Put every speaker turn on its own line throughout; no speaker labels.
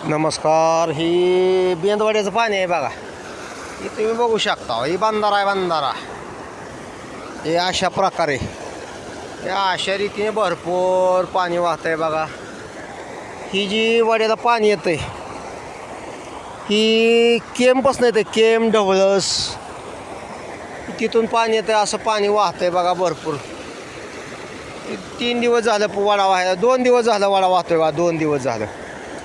नमस्कार. ही बेंदवाड्याचं पाणी आहे बघा. हे तुम्ही बघू शकता. ही बंधारा आहे, बंधारा. हे अशा प्रकारे या अशा रीतीने भरपूर पाणी वाहत आहे बघा. ही जी वाड्याला पाणी येतं आहे ही केमपासून येते, केम ढवळस तिथून पाणी येतं. असं पाणी वाहतं आहे बघा भरपूर. 3 दिवस झालं वाडा वाहायला, 2 दिवस झालं वाडा वाहतोय बघा. 2 दिवस झालं.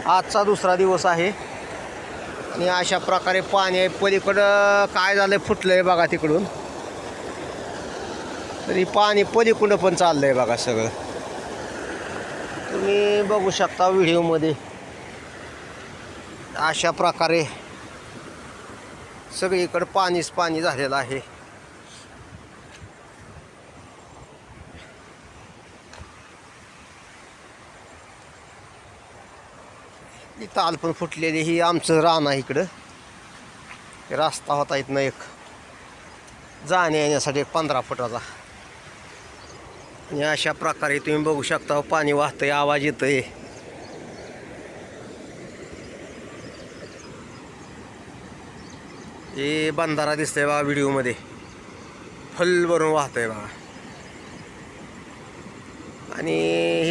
आजचा दुसरा दिवस आहे आणि अशा प्रकारे पाणी आहे. पलीकडं काय झालं, फुटलं आहे बघा तिकडून. तरी पाणी पलीकडं पण चाललं आहे बघा सगळं. तुम्ही बघू शकता व्हिडिओमध्ये. अशा प्रकारे सगळीकडं पाणीच पाणी झालेलं आहे. ताल पण फुटलेली. ही आमचं रान आहे. इकडं रस्ता होता इथनं एक जाण्या येण्यासाठी, एक 15 फुटाचा. आणि अशा प्रकारे तुम्ही बघू शकता पाणी वाहतंय, आवाज येतोय. हे बंधारा दिसतंय बघा व्हिडिओमध्ये. फुल भरून वाहतंय बघा. आणि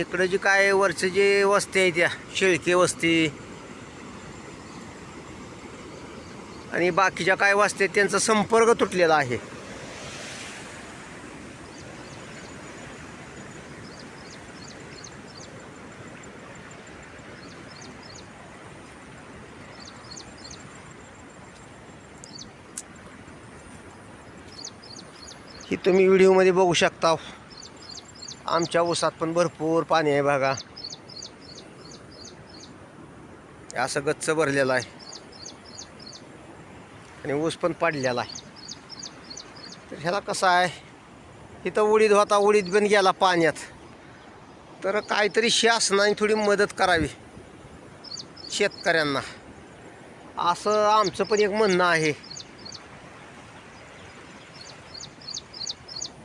इकडं जी काय वरचं जे वस्ती आहे त्या शेळके वस्ती आणि बाकीच्या काय वस्ती आहेत त्यांचा संपर्क तुटलेला आहे. ही तुम्ही व्हिडिओमध्ये बघू शकता. आमच्या ऊसात पण भरपूर पाणी आहे बघा. असं गच्च भरलेलं आहे आणि ऊस पण पडलेला आहे. तर ह्याला कसं आहे, इथं उडीद होता, उडीद पण गेला पाण्यात. तर काहीतरी शासनाने थोडी मदत करावी शेतकऱ्यांना, असं आमचं पण एक म्हणणं आहे.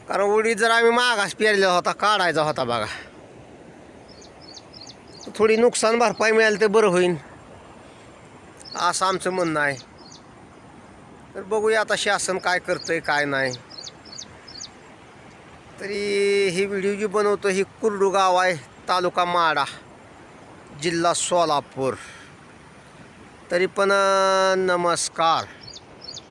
कारण उडीद जर आम्ही मागास पेरलेला होता, काढायचा होता बघा. थोडी नुकसान भरपाई मिळाली तर बरं होईल, असं आमचं म्हणणं आहे. तर बघूया आता शासन काय करतंय काय नाही. तरी ही व्हिडिओ जी बनवतो ही कुर्डू गाव आहे, तालुका माडा, जिल्हा सोलापूर. तरी पण नमस्कार.